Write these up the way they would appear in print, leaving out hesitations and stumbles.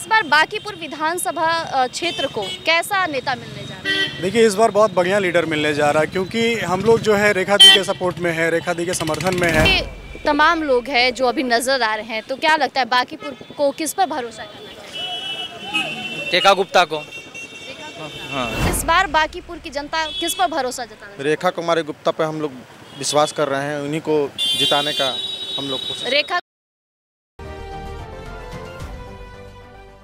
इस बार बांकीपुर विधानसभा क्षेत्र को कैसा नेता मिलने जा रहा है? देखिए, इस बार बहुत बढ़िया लीडर मिलने जा रहा है, क्योंकि हम लोग जो है रेखा दी के सपोर्ट में है, रेखा दी के समर्थन में है। तमाम लोग हैं जो अभी नजर आ रहे हैं, तो क्या लगता है बांकीपुर को किस पर भरोसा करना चाहिए? रेखा गुप्ता को। हाँ। इस बार बांकीपुर की जनता किस पर भरोसा जता रही है? रेखा कुमारी गुप्ता पे हम लोग विश्वास कर रहे हैं, उन्हीं को जिताने का हम लोग को। रेखा।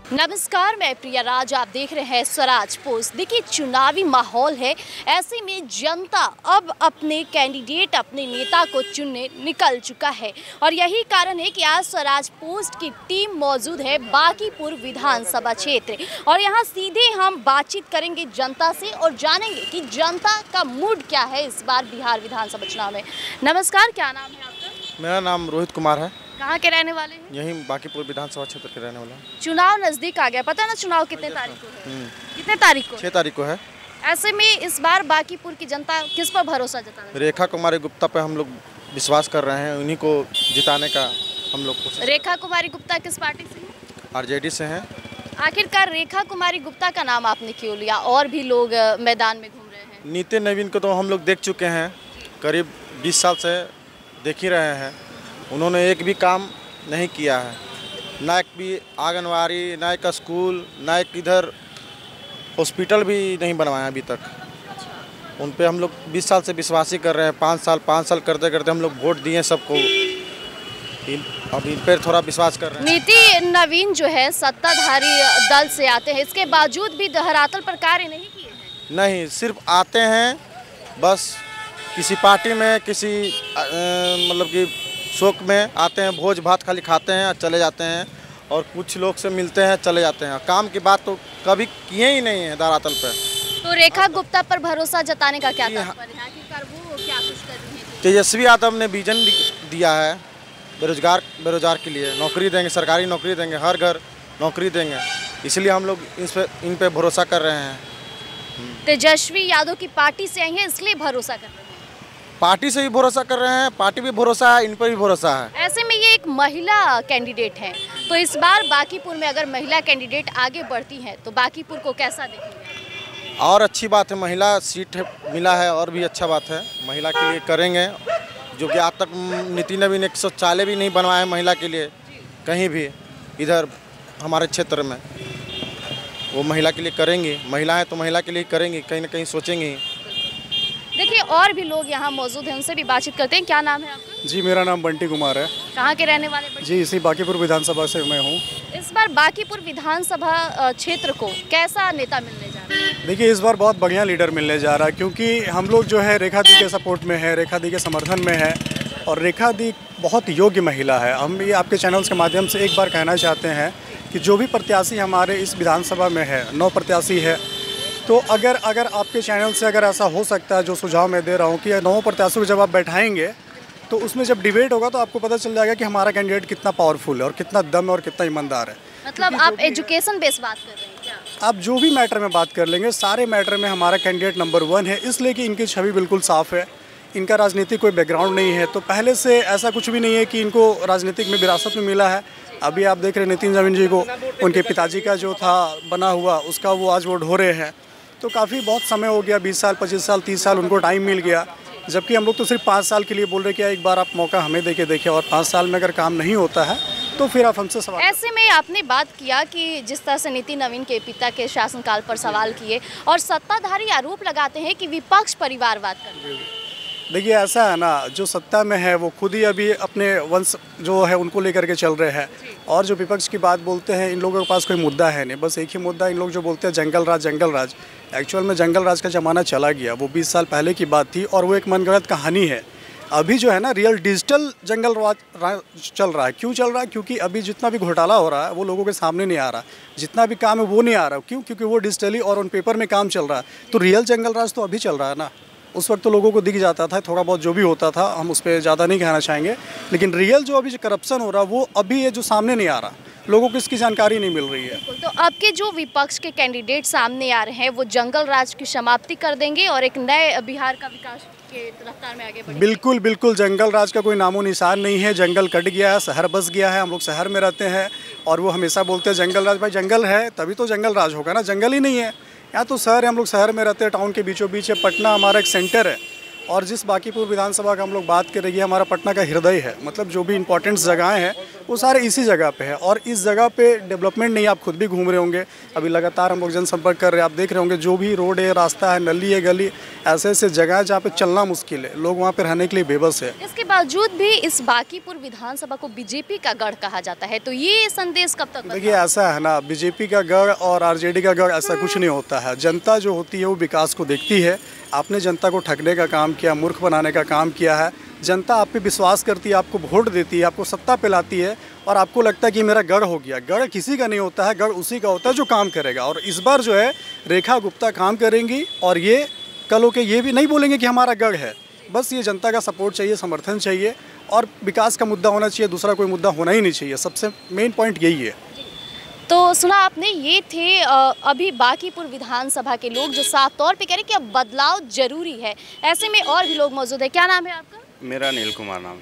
नमस्कार, मैं प्रिया राज, आप देख रहे हैं स्वराज पोस्ट। देखिए, चुनावी माहौल है, ऐसे में जनता अब अपने कैंडिडेट, अपने नेता को चुनने निकल चुका है और यही कारण है कि आज स्वराज पोस्ट की टीम मौजूद है बांकीपुर विधानसभा क्षेत्र और यहाँ सीधे हम बातचीत करेंगे जनता से और जानेंगे कि जनता का मूड क्या है इस बार बिहार विधानसभा चुनाव में। नमस्कार, क्या नाम है आपका? मेरा नाम रोहित कुमार है। कहाँ के रहने वाले हैं? यहीं बांकीपुर विधानसभा क्षेत्र के रहने वाला है। चुनाव नजदीक आ गया, पता ना चुनाव कितने तारीख को है? कितने तारीख को? 6 तारीख को है। ऐसे में इस बार बांकीपुर की जनता किस पर भरोसा जता रही है? रेखा कुमारी गुप्ता पे हम लोग विश्वास कर रहे हैं, उन्हीं को जिताने का हम लोग को। रेखा कुमारी गुप्ता किस पार्टी से हैं? आरजेडी से हैं। आखिरकार रेखा कुमारी गुप्ता का नाम आपने क्यों लिया? और भी लोग मैदान में घूम रहे हैं। नितिन नवीन को तो हम लोग देख चुके हैं, करीब 20 साल से देख ही रहे हैं। उन्होंने एक भी काम नहीं किया है, ना एक भी आंगनवाड़ी, ना एक स्कूल, ना एक इधर हॉस्पिटल भी नहीं बनवाया अभी तक। उन पे हम लोग 20 साल से विश्वास ही कर रहे हैं। 5 साल करते करते हम लोग वोट दिए सबको, अब इन पर थोड़ा विश्वास कर रहे हैं। नितिन नवीन जो है सत्ताधारी दल से आते हैं, इसके बावजूद भी धरातल पर कार्य नहीं किए हैं। नहीं, सिर्फ आते हैं बस, किसी पार्टी में किसी मतलब कि शौक में आते हैं, भोज भात खाली खाते हैं और चले जाते हैं और कुछ लोग से मिलते हैं, चले जाते हैं। काम की बात तो कभी किए ही नहीं है धरातल पर। तो रेखा गुप्ता पर भरोसा जताने का क्या तात्पर्य है? आखिरकार वो क्या कुछ कर रही है? तेजस्वी यादव ने विजन दिया है बेरोजगार के लिए, नौकरी देंगे, सरकारी नौकरी देंगे, हर घर नौकरी देंगे, इसलिए हम लोग इन पे भरोसा कर रहे हैं। तेजस्वी यादव की पार्टी से आई है, इसलिए भरोसा कर रहे हैं। पार्टी से भी भरोसा कर रहे हैं, पार्टी भी भरोसा है, इन पर भी भरोसा है। ऐसे में ये एक महिला कैंडिडेट है, तो इस बार बांकीपुर में अगर महिला कैंडिडेट आगे बढ़ती है तो बांकीपुर को कैसा देखेंगे? और अच्छी बात है, महिला सीट मिला है और भी अच्छा बात है। महिला के लिए करेंगे, जो कि आज तक नितिन नवीन 1 शौचालय भी नहीं बनवाया है महिला के लिए कहीं भी इधर हमारे क्षेत्र में। वो महिला के लिए करेंगी, महिला है तो महिला के लिए करेंगी, कहीं ना कहीं सोचेंगी। देखिए, और भी लोग यहाँ मौजूद हैं, उनसे भी बातचीत करते हैं। क्या नाम है आपका? जी, मेरा नाम बंटी कुमार है। कहाँ के रहने वाले? जी, इसी बांकीपुर विधानसभा से मैं हूँ। इस बार बांकीपुर विधानसभा क्षेत्र को कैसा नेता मिलने जा रहा है? देखिए, इस बार बहुत बढ़िया लीडर मिलने जा रहा है, क्योंकि हम लोग जो है रेखा दी के सपोर्ट में है, रेखा दी के समर्थन में है और रेखा दी बहुत योग्य महिला है। हम ये आपके चैनल्स के माध्यम से एक बार कहना चाहते हैं कि जो भी प्रत्याशी हमारे इस विधानसभा में है, 9 प्रत्याशी है, तो अगर आपके चैनल से अगर ऐसा हो सकता है, जो सुझाव मैं दे रहा हूँ कि 9 प्रत्याशियों को जब आप बैठाएंगे तो उसमें जब डिबेट होगा तो आपको पता चल जाएगा कि हमारा कैंडिडेट कितना पावरफुल है और कितना दम और कितना ईमानदार है। मतलब आप एजुकेशन बेस्ड बात कर रहे हैं क्या? आप जो भी मैटर में बात कर लेंगे, सारे मैटर में हमारा कैंडिडेट नंबर 1 है, इसलिए कि इनकी छवि बिल्कुल साफ़ है, इनका राजनीतिक कोई बैकग्राउंड नहीं है, तो पहले से ऐसा कुछ भी नहीं है कि इनको राजनीतिक में विरासत में मिला है। अभी आप देख रहे हैं नितिन नवीन जी को, उनके पिताजी का जो था बना हुआ, उसका वो आज वो ढो रहे हैं, तो काफ़ी बहुत समय हो गया, 20 साल, 25 साल, 30 साल उनको टाइम मिल गया, जबकि हम लोग तो सिर्फ 5 साल के लिए बोल रहे कि एक बार आप मौका हमें देखे और 5 साल में अगर काम नहीं होता है तो फिर आप हमसे सवाल। ऐसे में आपने बात किया कि जिस तरह से नितिन नवीन के पिता के शासनकाल पर सवाल किए और सत्ताधारी आरोप लगाते हैं कि विपक्ष परिवारवाद कर रहे हैं। देखिए, ऐसा है ना, जो सत्ता में है वो खुद ही अभी अपने वंश जो है उनको लेकर के चल रहे हैं और जो विपक्ष की बात बोलते हैं, इन लोगों के पास कोई मुद्दा है नहीं, बस एक ही मुद्दा। इन लोग जो बोलते हैं जंगल राज, एक्चुअल में जंगल राज का ज़माना चला गया, वो 20 साल पहले की बात थी और वो एक मनगढ़ंत कहानी है। अभी जो है ना, रियल डिजिटल जंगल राज चल रहा है। क्यों चल रहा है? क्योंकि अभी जितना भी घोटाला हो रहा है वो लोगों के सामने नहीं आ रहा, जितना भी काम है वो नहीं आ रहा। क्यों? क्योंकि वो डिजिटली और ऑन पेपर में काम चल रहा है। तो रियल जंगल राज तो अभी चल रहा है ना, उस वक्त तो लोगों को दिख जाता था, थोड़ा बहुत जो भी होता था, हम उस पर ज़्यादा नहीं कहना चाहेंगे, लेकिन रियल जो अभी करप्शन हो रहा है वो अभी है जो सामने नहीं आ रहा, लोगों को इसकी जानकारी नहीं मिल रही है। तो अब के जो विपक्ष के कैंडिडेट सामने आ रहे हैं वो जंगल राज की समाप्ति कर देंगे और एक नए बिहार का विकास के रफ्तार में आगे बढ़ेंगे? बिल्कुल बिल्कुल, जंगल राज का कोई नामो निशान नहीं है। जंगल कट गया है, शहर बस गया है, हम लोग शहर में रहते हैं और वो हमेशा बोलते हैं जंगल राज। भाई जंगल है तभी तो जंगल राज होगा ना, जंगल ही नहीं है। यहाँ तो शहर है, हम लोग शहर में रहते हैं, टाउन के बीचों बीच है। पटना हमारा एक सेंटर है और जिस बांकीपुर विधानसभा का हम लोग बात कर रही है, हमारा पटना का हृदय है। मतलब जो भी इंपॉर्टेंट जगहें हैं वो सारे इसी जगह पे है और इस जगह पे डेवलपमेंट नहीं, आप खुद भी घूम रहे होंगे, अभी लगातार हम लोग जनसंपर्क कर रहे हैं, आप देख रहे होंगे जो भी रोड है, रास्ता है, नली है, गली, ऐसे ऐसे जगह है जहाँ पे चलना मुश्किल है, लोग वहाँ पे रहने के लिए बेबस है। इसके बावजूद भी इस बांकीपुर विधानसभा को बीजेपी का गढ़ कहा जाता है, तो ये संदेश कब तक देखिए ऐसा है ना, बीजेपी का गढ़ और आरजेडी का गढ़ ऐसा कुछ नहीं होता है। जनता जो होती है वो विकास को देखती है। आपने जनता को ठगने का काम किया, मूर्ख बनाने का काम किया है। जनता आप पे विश्वास करती है, आपको वोट देती है, आपको सत्ता पे लाती है और आपको लगता है कि मेरा गढ़ हो गया। गढ़ किसी का नहीं होता है, गढ़ उसी का होता है जो काम करेगा। और इस बार जो है रेखा गुप्ता काम करेंगी और ये कल होके ये भी नहीं बोलेंगे कि हमारा गढ़ है। बस ये जनता का सपोर्ट चाहिए, समर्थन चाहिए और विकास का मुद्दा होना चाहिए, दूसरा कोई मुद्दा होना ही नहीं चाहिए। सबसे मेन पॉइंट यही है। तो सुना आपने, ये थे अभी बांकीपुर विधानसभा के लोग जो साफ तौर पे कह रहे हैं कि अब बदलाव जरूरी है। ऐसे में और भी लोग मौजूद है। क्या नाम है आपका? मेरा नील कुमार नाम।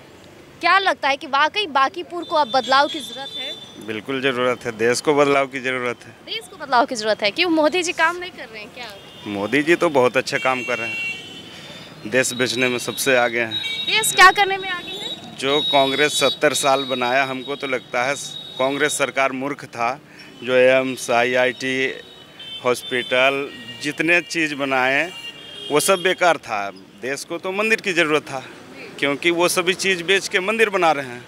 क्या लगता है कि वाकई बांकीपुर को अब बदलाव की जरूरत है? बिल्कुल ज़रूरत है, देश को बदलाव की ज़रूरत है। देश को बदलाव की जरूरत है। क्यों मोदी जी काम नहीं कर रहे हैं क्या? मोदी जी तो बहुत अच्छा काम कर रहे हैं, देश बेचने में सबसे आगे हैं। देश क्या करने में आगे है? जो कांग्रेस 70 साल बनाया, हमको तो लगता है कांग्रेस सरकार मूर्ख था। जो एम्स, IIT, हॉस्पिटल, जितने चीज़ बनाए वो सब बेकार था। देश को तो मंदिर की ज़रूरत था, क्योंकि वो सभी चीज़ बेच के मंदिर बना रहे हैं।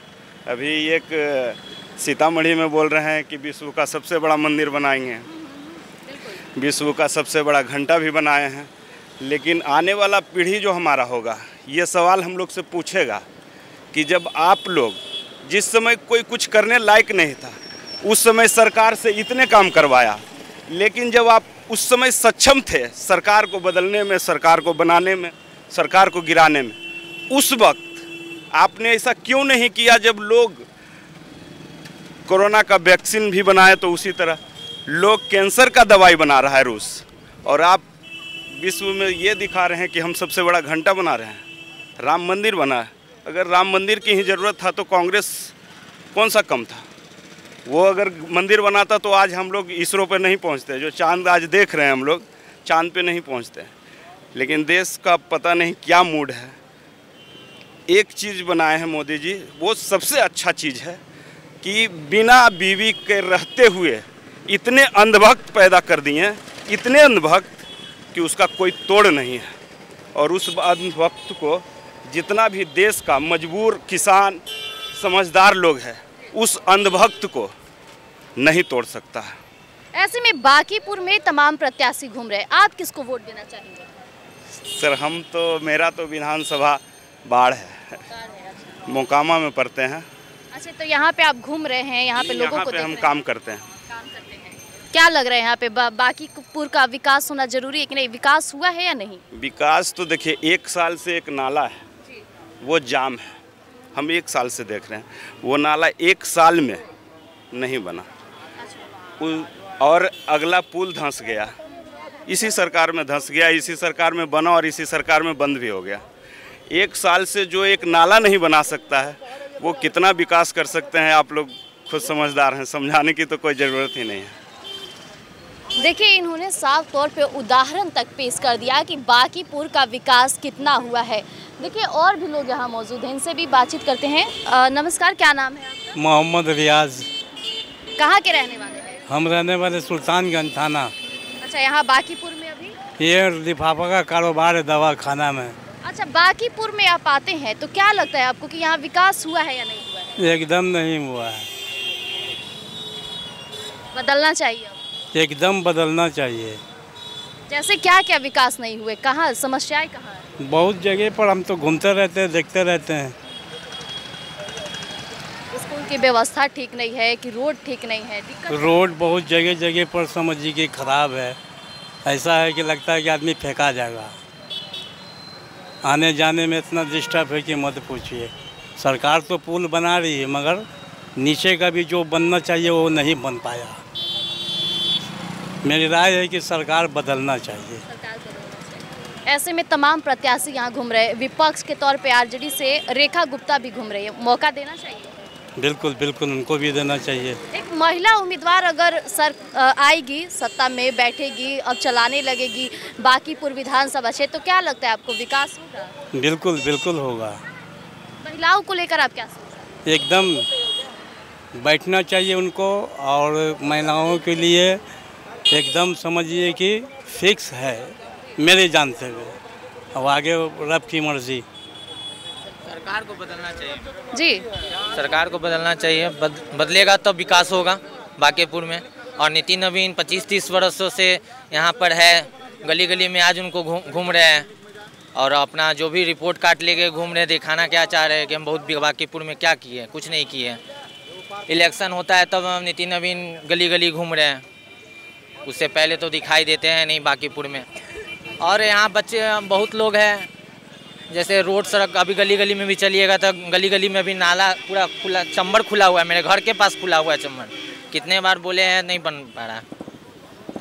अभी एक सीतामढ़ी में बोल रहे हैं कि विश्व का सबसे बड़ा मंदिर बनाएंगे, विश्व का सबसे बड़ा घंटा भी बनाए हैं। लेकिन आने वाला पीढ़ी जो हमारा होगा, ये सवाल हम लोग से पूछेगा कि जब आप लोग, जिस समय कोई कुछ करने लायक नहीं था, उस समय सरकार से इतने काम करवाया, लेकिन जब आप उस समय सक्षम थे सरकार को बदलने में, सरकार को बनाने में, सरकार को गिराने में, उस वक्त आपने ऐसा क्यों नहीं किया? जब लोग कोरोना का वैक्सीन भी बनाए तो उसी तरह लोग कैंसर का दवाई बना रहा है रूस, और आप विश्व में ये दिखा रहे हैं कि हम सबसे बड़ा घंटा बना रहे हैं, राम मंदिर बना है। अगर राम मंदिर की ही ज़रूरत था तो कांग्रेस कौन सा कम था? वो अगर मंदिर बनाता तो आज हम लोग इसरो पे नहीं पहुंचते। जो चांद आज देख रहे हैं हम लोग, चांद पे नहीं पहुंचते। लेकिन देश का पता नहीं क्या मूड है। एक चीज़ बनाए हैं मोदी जी, वो सबसे अच्छा चीज़ है कि बिना बीवी के रहते हुए इतने अंधभक्त पैदा कर दिए, इतने अंधभक्त कि उसका कोई तोड़ नहीं है। और उस अंधभक्त को जितना भी देश का मजबूर किसान, समझदार लोग हैं, उस अंधभक्त को नहीं तोड़ सकता है। ऐसे में बांकीपुर में तमाम प्रत्याशी घूम रहे हैं, आप किसको वोट देना चाहेंगे? सर हम तो, मेरा तो विधानसभा बाढ़ है, मोकामा में पढ़ते हैं। अच्छा, तो यहाँ पे आप घूम रहे हैं, यहाँ पे लोगों को देख हम रहे काम करते हैं। काम करते हैं। क्या लग रहा है यहाँ पे बांकीपुर का विकास होना जरूरी है कि नहीं? विकास हुआ है या नहीं? विकास तो देखिए, 1 साल से एक नाला है वो जाम है, हम 1 साल से देख रहे हैं। वो नाला 1 साल में नहीं बना, और अगला पुल धंस गया, इसी सरकार में धंस गया, इसी सरकार में बना और इसी सरकार में बंद भी हो गया। 1 साल से जो एक नाला नहीं बना सकता है, वो कितना विकास कर सकते हैं? आप लोग खुद समझदार हैं, समझाने की तो कोई ज़रूरत ही नहीं है। देखिए, इन्होंने साफ तौर पे उदाहरण तक पेश कर दिया कि बांकीपुर का विकास कितना हुआ है। देखिए, और भी लोग यहाँ मौजूद हैं, इनसे भी बातचीत करते हैं। नमस्कार, क्या नाम है आपका? मोहम्मद रियाज। कहाँ के रहने वाले हैं? हम रहने वाले सुल्तानगंज थाना। अच्छा, यहाँ बांकीपुर में अभी ये लिफाफा का कारोबार है, दवा खाना में। अच्छा, बांकीपुर में आप आते हैं तो क्या लगता है आपको कि यहाँ विकास हुआ है या नहीं हुआ है? एकदम नहीं हुआ है, बदलना चाहिए, एकदम बदलना चाहिए। जैसे क्या क्या विकास नहीं हुए, कहाँ समस्याएं कहाँ है? बहुत जगह पर हम तो घूमते रहते हैं, देखते रहते हैं। स्कूल की व्यवस्था ठीक नहीं है कि रोड ठीक नहीं है? दिक्कत रोड बहुत जगह जगह पर समझिए कि खराब है। ऐसा है कि लगता है कि आदमी फेंका जाएगा। आने जाने में इतना डिस्टर्ब है कि मत पूछिए। सरकार तो पुल बना रही है, मगर नीचे का भी जो बनना चाहिए वो नहीं बन पाया। मेरी राय है कि सरकार बदलना चाहिए। ऐसे में तमाम प्रत्याशी यहाँ घूम रहे हैं। विपक्ष के तौर पे आरजेडी से रेखा गुप्ता भी घूम रही है, मौका देना चाहिए। बिल्कुल बिल्कुल उनको भी देना चाहिए। एक महिला उम्मीदवार अगर आएगी, सत्ता में बैठेगी, अब चलाने लगेगी बांकीपुर विधानसभा क्षेत्र, तो क्या लगता है आपको विकास होगा? बिल्कुल बिल्कुल होगा। महिलाओं को लेकर आप क्या सोचते हैं? एकदम बैठना चाहिए उनको, और महिलाओं के लिए एकदम समझिए कि फिक्स है मेरे जानते हुए। अब आगे रब की मर्जी। सरकार को बदलना चाहिए जी, सरकार को बदलना चाहिए। बदलेगा तब विकास होगा बांकीपुर में। और नितिन नवीन 25-30 वर्षों से यहाँ पर है, गली गली में आज उनको घूम रहे हैं और अपना जो भी रिपोर्ट कार्ड लेके घूम रहे हैं, दिखाना क्या चाह रहे हैं कि हम बहुत बांकीपुर में क्या किए, कुछ नहीं किए। इलेक्शन होता है तब नितिन नवीन गली गली घूम रहे हैं, उससे पहले तो दिखाई देते हैं नहीं बांकीपुर में। और यहाँ बच्चे बहुत लोग हैं, जैसे रोड सड़क अभी गली गली में भी चलिएगा तो गली गली में भी नाला पूरा खुला, चंबर खुला हुआ है। मेरे घर के पास खुला हुआ है चंबर, कितने बार बोले हैं नहीं बन पा रहा।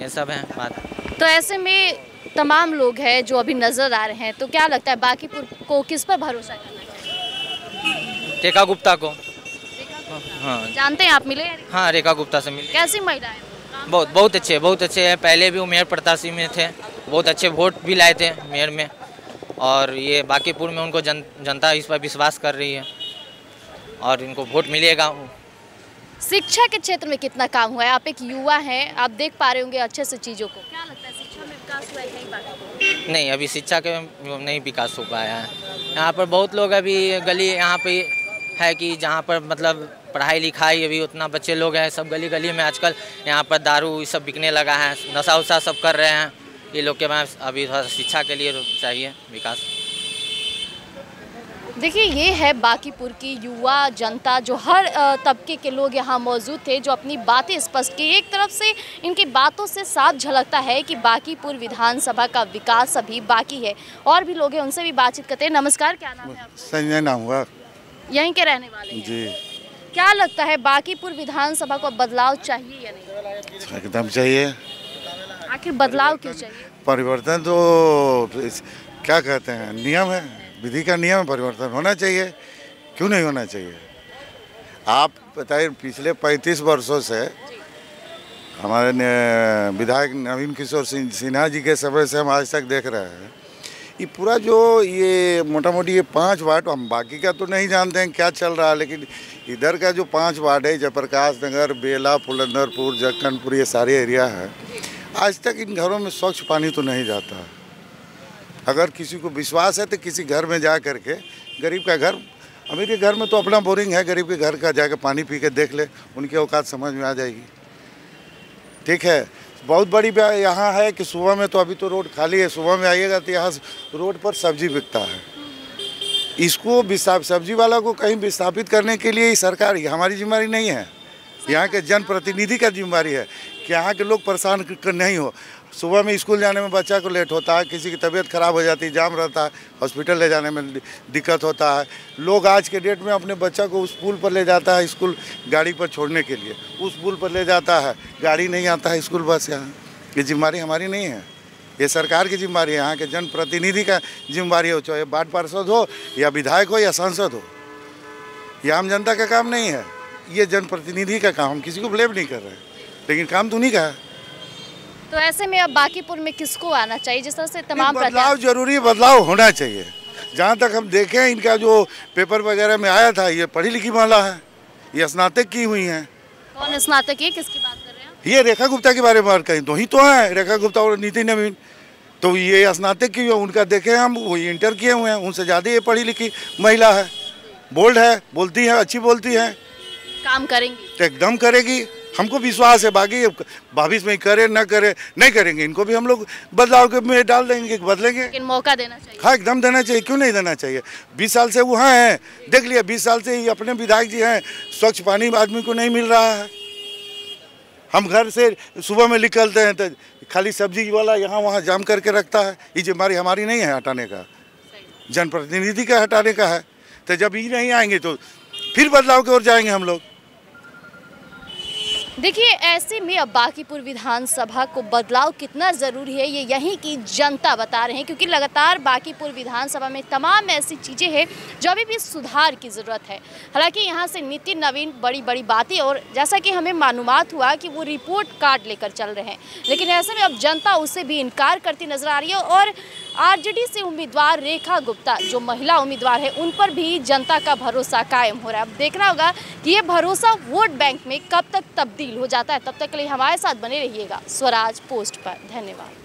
ये सब है बात। तो ऐसे में तमाम लोग हैं जो अभी नजर आ रहे हैं, तो क्या लगता है बांकीपुर को किस पर भरोसा करना चाहिए? रेखा गुप्ता को। हाँ जानते हैं आप, मिले? हाँ, रेखा गुप्ता से मिले। कैसी महिला है? बहुत अच्छे हैं। पहले भी वो मेयर प्रत्याशी में थे, बहुत अच्छे वोट भी लाए थे मेयर में। और ये बांकीपुर में उनको जनता इस पर विश्वास कर रही है और इनको वोट मिलेगा। शिक्षा के क्षेत्र में कितना काम हुआ है? आप एक युवा हैं, आप देख पा रहे होंगे अच्छे से चीज़ों को। क्या लगता है शिक्षा में विकास हुआ है कहीं बांकीपुर? नहीं, अभी शिक्षा के नहीं विकास हो पाया है। यहाँ पर बहुत लोग अभी गली यहाँ पे है कि जहाँ पर मतलब पढ़ाई लिखाई अभी उतना बच्चे लोग हैं, सब गली गली में आजकल यहाँ पर दारू ये सब बिकने लगा है, नशा उशा सब कर रहे हैं। ये लोग के पास अभी थोड़ा शिक्षा के लिए चाहिए विकास। देखिए, ये है बांकीपुर की युवा जनता, जो हर तबके के लोग यहाँ मौजूद थे, जो अपनी बातें स्पष्ट की। एक तरफ से इनकी बातों से साफ झलकता है कि बांकीपुर विधानसभा का विकास अभी बाकी है। और भी लोग हैं, उनसे भी बातचीत करते हैं। नमस्कार, क्या नाम है आपका? संजय नाम हुआ। यहीं के रहने वाले हैं? जी। क्या लगता है बांकीपुर विधानसभा को बदलाव चाहिए या नहीं? एकदम चाहिए। आखिर बदलाव क्यों चाहिए? परिवर्तन तो क्या कहते हैं, नियम है, विधि का नियम है, परिवर्तन होना चाहिए। क्यों नहीं होना चाहिए? आप बताइए, पिछले 35 वर्षों से हमारे विधायक नवीन किशोर सिन्हा जी के समय से हम आज तक देख रहे हैं, ये पूरा जो ये मोटा मोटी ये 5 वार्ड, हम बाकी का तो नहीं जानते हैं क्या चल रहा है, लेकिन इधर का जो 5 वार्ड है, जयप्रकाश नगर, बेला, फुलंदरपुर, जक्कनपुर, ये सारे एरिया है, आज तक इन घरों में स्वच्छ पानी तो नहीं जाता। अगर किसी को विश्वास है तो किसी घर में जा करके, गरीब का घर, अमीर के घर में तो अपना बोरिंग है, गरीब के घर का जाकर पानी पी के देख ले, उनकी औकात समझ में आ जाएगी। ठीक है, बहुत बड़ी यहाँ है कि सुबह में तो अभी तो रोड खाली है, सुबह में आइएगा तो यहाँ रोड पर सब्जी बिकता है। इसको सब्जी वाला को कहीं विस्थापित करने के लिए सरकार, हमारी जिम्मेदारी नहीं है, यहाँ के जनप्रतिनिधि का जिम्मेदारी है कि यहाँ के लोग परेशान नहीं हो। सुबह में स्कूल जाने में बच्चा को लेट होता है, किसी की तबीयत खराब हो जाती है, जाम रहता है, हॉस्पिटल ले जाने में दिक्कत होता है। लोग आज के डेट में अपने बच्चा को उस पुल पर ले जाता है, स्कूल गाड़ी पर छोड़ने के लिए उस पुल पर ले जाता है, गाड़ी नहीं आता है, स्कूल बस। यहाँ ये जिम्मेदारी हमारी नहीं है, ये सरकार की जिम्मेदारी है, यहाँ के जनप्रतिनिधि का जिम्मेदारी हो, चाहे वार्ड पार्षद हो या विधायक हो या सांसद हो। ये आम जनता का काम नहीं है, ये जनप्रतिनिधि का काम। हम किसी को ब्लेम नहीं कर रहे हैं, लेकिन काम तो नहीं का है। तो ऐसे में अब बांकीपुर में किसको आना चाहिए? जिस तरह से तमाम बदलाव जरूरी है, बदलाव होना चाहिए। जहाँ तक हम देखें, इनका जो पेपर वगैरह में आया था, ये पढ़ी लिखी महिला है, ये स्नातक की हुई हैं। कौन स्नातक है, किसकी बात कर रहे हैं? ये रेखा गुप्ता के बारे में बात करें तो ही तो है, रेखा गुप्ता और नितिन नवीन। तो ये स्नातक की, उनका देखे हम, वो इंटर किए हुए हैं, उनसे ज़्यादा ये पढ़ी लिखी महिला है, बोल्ड है, बोलती है, अच्छी बोलती है, काम करेंगी, एकदम करेगी, हमको विश्वास है। बाकी भविष्य में करे ना करे, नहीं करेंगे, इनको भी हम लोग बदलाव के में डाल देंगे, बदलेंगे। लेकिन मौका देना चाहिए। हाँ, एकदम देना चाहिए, क्यों नहीं देना चाहिए? 20 साल से वो हैं, देख लिया, 20 साल से ही अपने विधायक जी हैं, स्वच्छ पानी आदमी को नहीं मिल रहा है। हम घर से सुबह में निकलते हैं तो खाली सब्जी वाला यहाँ वहाँ जाम करके रखता है। ये जिम्मेदारी हमारी नहीं है हटाने का, जनप्रतिनिधि का हटाने का है। तो जब ये नहीं आएंगे तो फिर बदलाव की ओर जाएंगे हम लोग। देखिए, ऐसे में अब बांकीपुर विधानसभा को बदलाव कितना ज़रूरी है ये यहीं की जनता बता रहे हैं, क्योंकि लगातार बांकीपुर विधानसभा में तमाम ऐसी चीज़ें हैं जो अभी भी सुधार की ज़रूरत है। हालांकि यहाँ से नितिन नवीन बड़ी बड़ी बातें, और जैसा कि हमें मालूमात हुआ कि वो रिपोर्ट कार्ड लेकर चल रहे हैं, लेकिन ऐसे में अब जनता उससे भी इनकार करती नजर आ रही है। और आरजेडी से उम्मीदवार रेखा गुप्ता जो महिला उम्मीदवार है, उन पर भी जनता का भरोसा कायम हो रहा है। अब देखना होगा कि ये भरोसा वोट बैंक में कब तक तब्दील हो जाता है। तब तक के लिए हमारे साथ बने रहिएगा स्वराज पोस्ट पर। धन्यवाद।